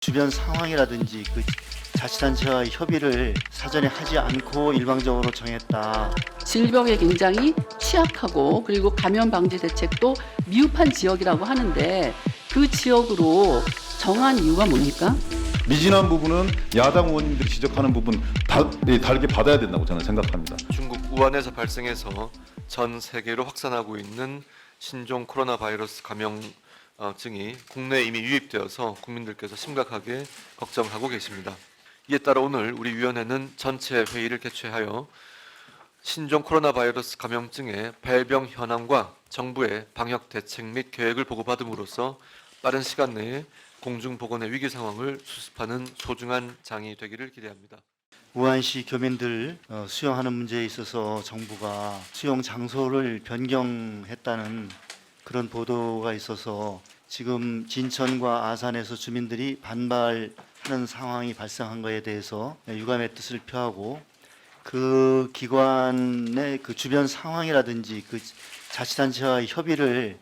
주변 상황이라든지 그 자치단체와의 협의를 사전에 하지 않고 일방적으로 정했다. 질병에 굉장히 취약하고 그리고 감염 방지 대책도 미흡한 지역이라고 하는데 그 지역으로 정한 이유가 뭡니까? 미진한 부분은 야당 의원님들이 지적하는 부분 다르게 받아야 된다고 저는 생각합니다. 중국 우한에서 발생해서 전 세계로 확산하고 있는 신종 코로나 바이러스 감염증이 국내에 이미 유입되어서 국민들께서 심각하게 걱정하고 계십니다. 이에 따라 오늘 우리 위원회는 전체 회의를 개최하여 신종 코로나 바이러스 감염증의 발병 현황과 정부의 방역 대책 및 계획을 보고받음으로써 빠른 시간 내에 공중보건의 위기 상황을 수습하는 소중한 장이 되기를 기대합니다. 우한시 교민들 수용하는 문제에 있어서 정부가 수용 장소를 변경했다는 그런 보도가 있어서 지금 진천과 아산에서 주민들이 반발하는 상황이 발생한 것에 대해서 유감의 뜻을 표하고 그 기관의 그 주변 상황이라든지 그 자치단체와의 협의를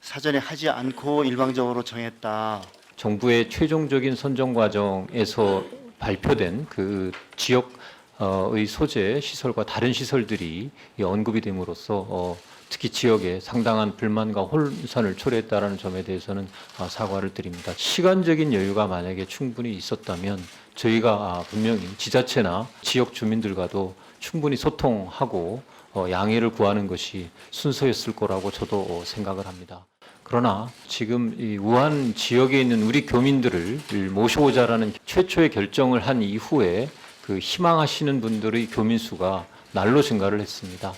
사전에 하지 않고 일방적으로 정했다. 정부의 최종적인 선정 과정에서 발표된 그 지역의 소재 시설과 다른 시설들이 언급이 됨으로써 특히 지역에 상당한 불만과 혼선을 초래했다는 점에 대해서는 사과를 드립니다. 시간적인 여유가 만약에 충분히 있었다면 저희가 분명히 지자체나 지역 주민들과도 충분히 소통하고 양해를 구하는 것이 순서였을 거라고 저도 생각을 합니다. 그러나 지금 이 우한 지역에 있는 우리 교민들을 모셔오자라는 최초의 결정을 한 이후에 그 희망하시는 분들의 교민 수가 날로 증가를 했습니다.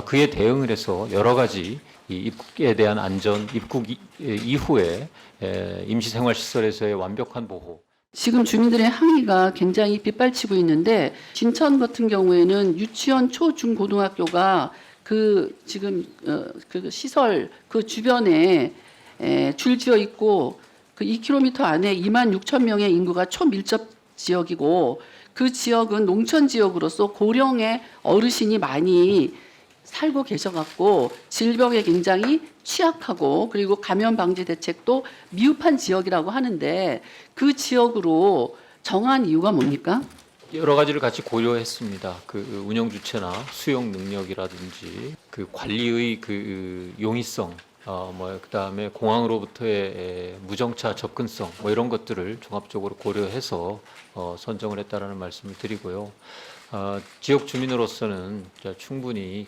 그에 대응을 해서 여러 가지 이 입국에 대한 안전, 입국 이후에 임시생활시설에서의 완벽한 보호. 지금 주민들의 항의가 굉장히 빗발치고 있는데 진천 같은 경우에는 유치원, 초, 중, 고등학교가 그 지금 그 시설 그 주변에 줄 지어 있고 그 2km 안에 2만 6천 명의 인구가 초밀접 지역이고 그 지역은 농촌 지역으로서 고령의 어르신이 많이 살고 계셔갖고 질병에 굉장히 취약하고 그리고 감염 방지 대책도 미흡한 지역이라고 하는데 그 지역으로 정한 이유가 뭡니까? 여러 가지를 같이 고려했습니다. 그 운영 주체나 수용 능력이라든지 그 관리의 그 용이성, 그다음에 공항으로부터의 무정차 접근성, 이런 것들을 종합적으로 고려해서 선정을 했다라는 말씀을 드리고요. 지역 주민으로서는 충분히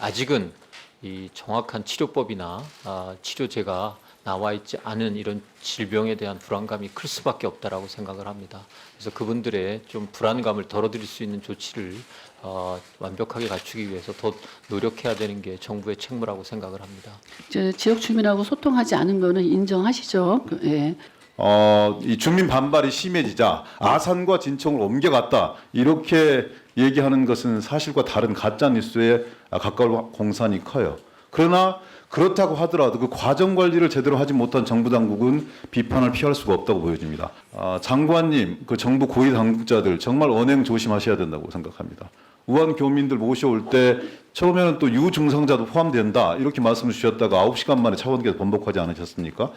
아직은 이 정확한 치료법이나 치료제가 나와 있지 않은 이런 질병에 대한 불안감이 클 수밖에 없다라고 생각을 합니다. 그래서 그분들의 좀 불안감을 덜어드릴 수 있는 조치를 완벽하게 갖추기 위해서 더 노력해야 되는 게 정부의 책무라고 생각을 합니다. 지역 주민하고 소통하지 않은 거는 인정하시죠? 예. 이 주민 반발이 심해지자 아산과 진청을 옮겨갔다 이렇게 얘기하는 것은 사실과 다른 가짜 뉴스에 가까울 공산이 커요. 그러나 그렇다고 하더라도 그 과정 관리를 제대로 하지 못한 정부 당국은 비판을 피할 수가 없다고 보여집니다. 장관님, 그 정부 고위 당국자들 정말 언행 조심하셔야 된다고 생각합니다. 우한 교민들 모셔올 때 처음에는 또 유증상자도 포함된다 이렇게 말씀을 주셨다가 9시간 만에 차관께서 번복하지 않으셨습니까?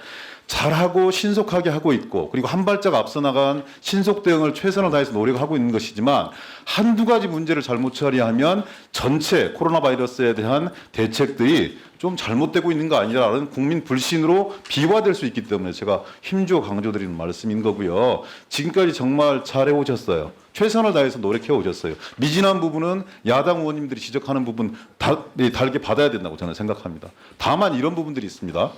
잘하고 신속하게 하고 있고 그리고 한 발짝 앞서 나간 신속 대응을 최선을 다해서 노력하고 있는 것이지만 한두 가지 문제를 잘못 처리하면 전체 코로나 바이러스에 대한 대책들이 좀 잘못되고 있는 거 아니라는 국민 불신으로 비화될 수 있기 때문에 제가 힘주어 강조드리는 말씀인 거고요. 지금까지 정말 잘해오셨어요. 최선을 다해서 노력해 오셨어요. 미진한 부분은 야당 의원님들이 지적하는 부분 다르게 받아야 된다고 저는 생각합니다. 다만 이런 부분들이 있습니다.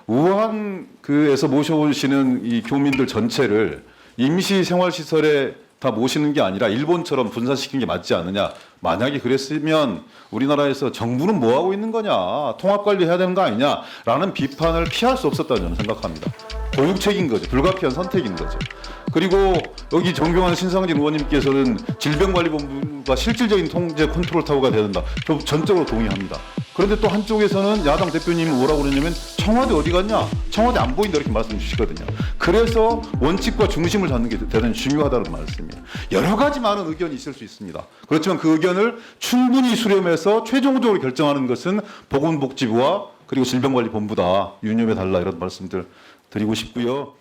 우한에서 모셔오시는 이 교민들 전체를 임시생활시설에 다 모시는 게 아니라 일본처럼 분산시키는 게 맞지 않느냐. 만약에 그랬으면 우리나라에서 정부는 뭐 하고 있는 거냐. 통합관리해야 되는 거 아니냐라는 비판을 피할 수 없었다고 저는 생각합니다. 고육책인 거죠. 불가피한 선택인 거죠. 그리고 여기 정경환 신상진 의원님께서는 질병관리본부가 실질적인 통제 컨트롤 타워가 돼야 된다. 저 전적으로 동의합니다. 그런데 또 한쪽에서는 야당 대표님이 뭐라고 그러냐면 청와대 어디 갔냐? 청와대 안 보인다 이렇게 말씀 주시거든요. 그래서 원칙과 중심을 잡는 게 대단히 중요하다는 말씀이에요. 여러 가지 많은 의견이 있을 수 있습니다. 그렇지만 그 의견을 충분히 수렴해서 최종적으로 결정하는 것은 보건복지부와 그리고 질병관리본부다. 유념해 달라 이런 말씀들 드리고 싶고요.